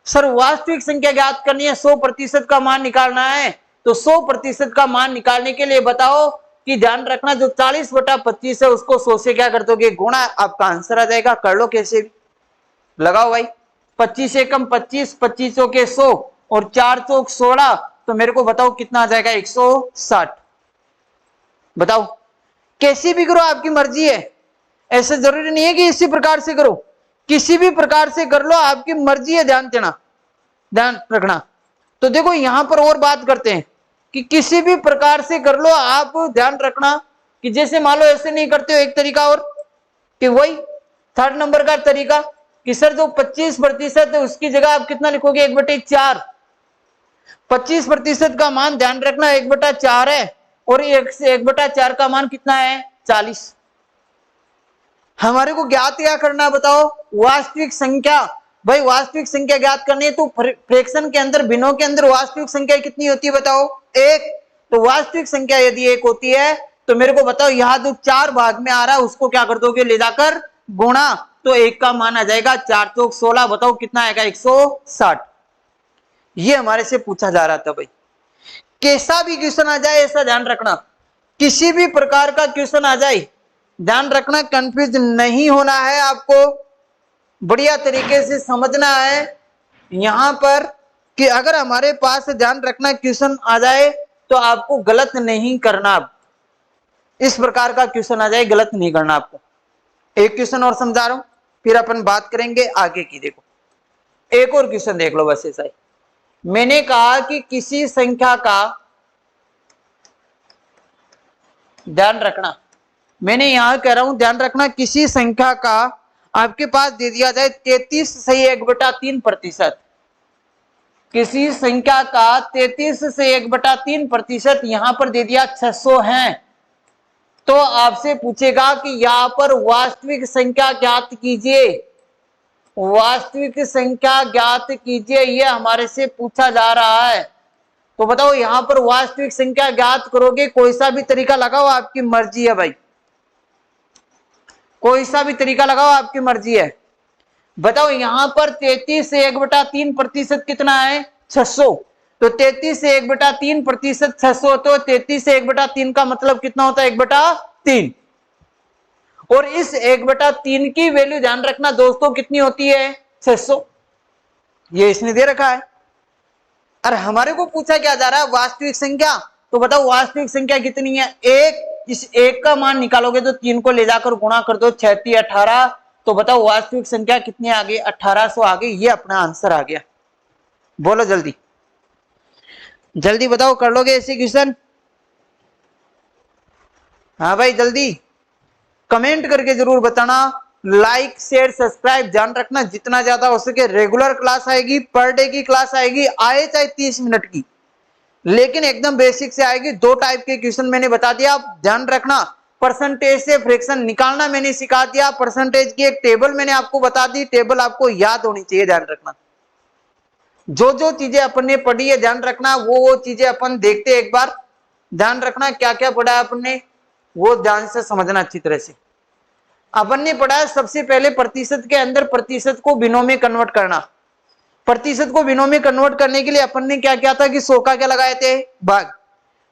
सर वास्तविक संख्या ज्ञात करनी है, 100% का मान निकालना है, तो 100% का मान निकालने के लिए बताओ कि ध्यान रखना जो 40/25 है उसको 100 से क्या कर दोगे गुणा, आपका आंसर आ जाएगा। कर लो कैसे भी, लगाओ भाई। 25 एकम 25, 25 के 100 और 4 चौक 16, तो मेरे को बताओ कितना आ जाएगा 160। बताओ कैसी भी करो, आपकी मर्जी है, ऐसा जरूरी नहीं है कि इसी प्रकार से करो, किसी भी प्रकार से कर लो, आपकी मर्जी है। ध्यान देना, ध्यान रखना। तो देखो यहां पर और बात करते हैं कि किसी भी प्रकार से कर लो आप। ध्यान रखना कि जैसे मान लो ऐसे नहीं करते हो, एक तरीका और कि वही थर्ड नंबर का तरीका कि सर जो 25% है उसकी जगह आप कितना लिखोगे 1/4। 25% का मान ध्यान रखना 1/4 है और 1/4 का मान कितना है 40। हमारे को ज्ञात क्या करना बताओ, वास्तविक संख्या। भाई वास्तविक संख्या ज्ञात करनी है तो फ्रैक्शन के अंदर, भिन्नों के अंदर वास्तविक संख्या कितनी होती है बताओ, 1। तो वास्तविक संख्या यदि 1 होती है तो मेरे को बताओ यहां जो 4 भाग में आ रहा है उसको क्या कर दोगे ले जाकर गुणा, तो 1 का मान आ जाएगा 4 चौक 16। बताओ कितना आएगा 160। ये हमारे से पूछा जा रहा था भाई। कैसा भी क्वेश्चन आ जाए ऐसा ध्यान रखना, किसी भी प्रकार का क्वेश्चन आ जाए ध्यान रखना, कंफ्यूज नहीं होना है, आपको बढ़िया तरीके से समझना है यहां पर कि अगर हमारे पास ध्यान रखना क्वेश्चन आ जाए तो आपको गलत नहीं करना। इस प्रकार का क्वेश्चन आ जाए गलत नहीं करना आपको। एक क्वेश्चन और समझा रहा हूं, फिर अपन बात करेंगे आगे की। देखो एक और क्वेश्चन देख लो बस ऐसा ही। मैंने कहा कि किसी संख्या का, ध्यान रखना मैंने यहां कह रहा हूं ध्यान रखना, किसी संख्या का आपके पास दे दिया जाए 33 सही 1/3%। किसी संख्या का 33 से 1/3% यहां पर दे दिया 600 है, तो आपसे पूछेगा कि यहां पर वास्तविक संख्या ज्ञात कीजिए, वास्तविक संख्या ज्ञात कीजिए, यह हमारे से पूछा जा रहा है। तो बताओ यहां पर वास्तविक संख्या ज्ञात करोगे, कोई सा भी तरीका लगाओ, आपकी मर्जी है भाई, कोई सा भी तरीका लगाओ, आपकी मर्जी है। बताओ यहां पर 33 से 1/3% कितना है 600, तो 33 से 1/3% 600, तो 33 से 1/3 का मतलब कितना होता है 1/3। और इस 1/3 की वैल्यू ध्यान रखना दोस्तों कितनी होती है 600, ये इसने दे रखा है। और हमारे को पूछा क्या जा रहा है वास्तविक संख्या, तो बताओ वास्तविक संख्या कितनी है 1। इस 1 का मान निकालोगे तो 3 को ले जाकर गुणा कर दो, 6 × 18, तो बताओ वास्तविक संख्या कितनी आ गई 1800 आ गई। ये अपना आंसर आ गया। बोलो जल्दी जल्दी बताओ, कर लोगे ऐसे क्वेश्चन? हाँ भाई जल्दी कमेंट करके जरूर बताना, लाइक शेयर सब्सक्राइब। ध्यान रखना जितना ज्यादा हो सके रेगुलर क्लास आएगी, पर डे की क्लास आएगी, आए चाहे 30 मिनट की, लेकिन एकदम बेसिक से आएगी। 2 टाइप के क्वेश्चन मैंने बता दिया, आप ध्यान रखना। परसेंटेज से फ्रैक्शन निकालना मैंने सिखा दिया, परसेंटेज की एक टेबल मैंने आपको बता दी, टेबल आपको याद होनी चाहिए। ध्यान रखना जो जो चीजें अपन ने पढ़ी है ध्यान रखना वो चीजें अपन देखते एक बार, ध्यान रखना क्या क्या पढ़ा है अपन ने वो ध्यान से समझना अच्छी तरह से। अपन ने पढ़ा है सबसे पहले प्रतिशत के अंदर प्रतिशत को भिन्नों में कन्वर्ट करना। प्रतिशत को भिन्नों में कन्वर्ट करने के लिए अपन ने क्या किया था कि 100 का क्या लगाए थे भाग।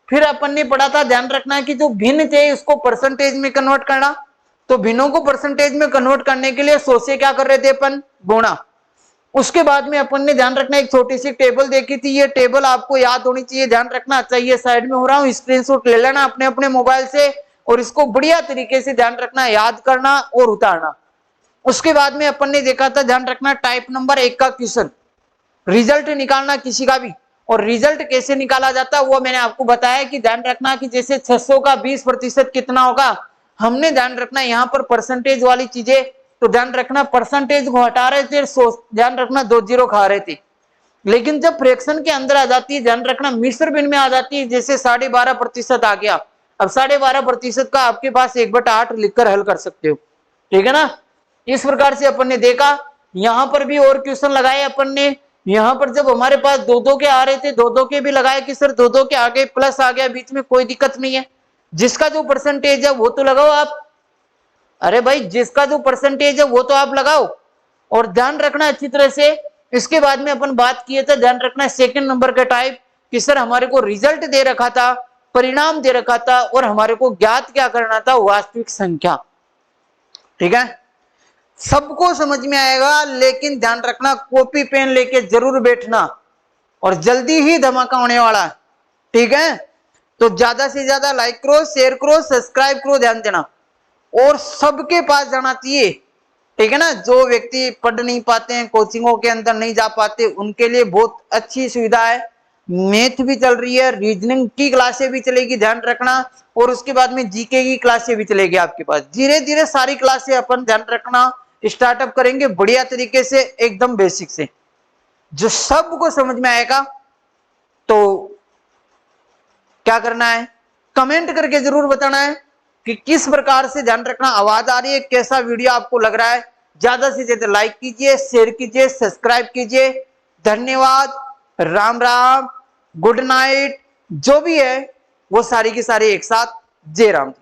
फिर अपन ने पढ़ा था ध्यान रखना कि जो भिन्न थे उसको परसेंटेज में कन्वर्ट करना, तो भिन्नों को परसेंटेज में कन्वर्ट करने के लिए 100 से क्या कर रहे थे अपन गुणा। उसके बाद में अपन ने ध्यान रखना एक छोटी सी टेबल देखी थी, ये टेबल आपको याद होनी चाहिए। ध्यान रखना चाहिए, साइड में हो रहा हूं स्क्रीनशॉट ले लेना अपने अपने मोबाइल से और इसको बढ़िया तरीके से ध्यान रखना, याद करना और उतारना। उसके बाद में अपन ने देखा था ध्यान रखना टाइप नंबर 1 का क्वेश्चन, रिजल्ट निकालना किसी का भी, और रिजल्ट कैसे निकाला जाता है वो मैंने आपको बताया कि ध्यान रखना कि जैसे 600 का 20% कितना होगा। हमने ध्यान रखना यहाँ पर परसेंटेज वाली चीजें, तो ध्यान रखना परसेंटेज को हटा रहे थे, ध्यान रखना 2 0 खा रहे थे। लेकिन जब फ्रैक्शन के अंदर आ जाती है ध्यान रखना मिश्र भिन्न में आ जाती है, जैसे 12.5% आ गया, अब 12.5% का आपके पास 1/8 लिखकर हल कर सकते हो, ठीक है ना। इस प्रकार से अपन ने देखा, यहां पर भी और क्वेश्चन लगाए अपन ने। यहां पर जब हमारे पास 2-2 के आ रहे थे 2-2 के भी लगाए कि सर 2-2 के आगे प्लस आ गया बीच में, कोई दिक्कत नहीं है, जिसका जो परसेंटेज है वो तो लगाओ आप। अरे भाई जिसका जो परसेंटेज है वो तो आप लगाओ और ध्यान रखना अच्छी तरह से। इसके बाद में अपन बात किए थे ध्यान रखना सेकंड नंबर का टाइप कि सर हमारे को रिजल्ट दे रखा था, परिणाम दे रखा था और हमारे को ज्ञात क्या करना था, वास्तविक संख्या। ठीक है, सबको समझ में आएगा, लेकिन ध्यान रखना कॉपी पेन लेके जरूर बैठना और जल्दी ही धमाका होने वाला है। ठीक है, तो ज्यादा से ज्यादा लाइक करो, शेयर करो, सब्सक्राइब करो, ध्यान देना, और सबके पास जाना चाहिए। ठीक है ना, जो व्यक्ति पढ़ नहीं पाते हैं, कोचिंगों के अंदर नहीं जा पाते, उनके लिए बहुत अच्छी सुविधा है। मैथ भी चल रही है, रीजनिंग की क्लासें भी चलेगी, ध्यान रखना, और उसके बाद में जीके की क्लासें भी चलेगी आपके पास। धीरे धीरे सारी क्लासें अपन ध्यान रखना स्टार्टअप करेंगे बढ़िया तरीके से, एकदम बेसिक से, जो सबको समझ में आएगा। तो क्या करना है, कमेंट करके जरूर बताना है कि किस प्रकार से, ध्यान रखना, आवाज आ रही है, कैसा वीडियो आपको लग रहा है। ज्यादा से ज्यादा लाइक कीजिए, शेयर कीजिए, सब्सक्राइब कीजिए। धन्यवाद, राम राम, गुड नाइट, जो भी है वो सारी की सारी एक साथ, जय राम।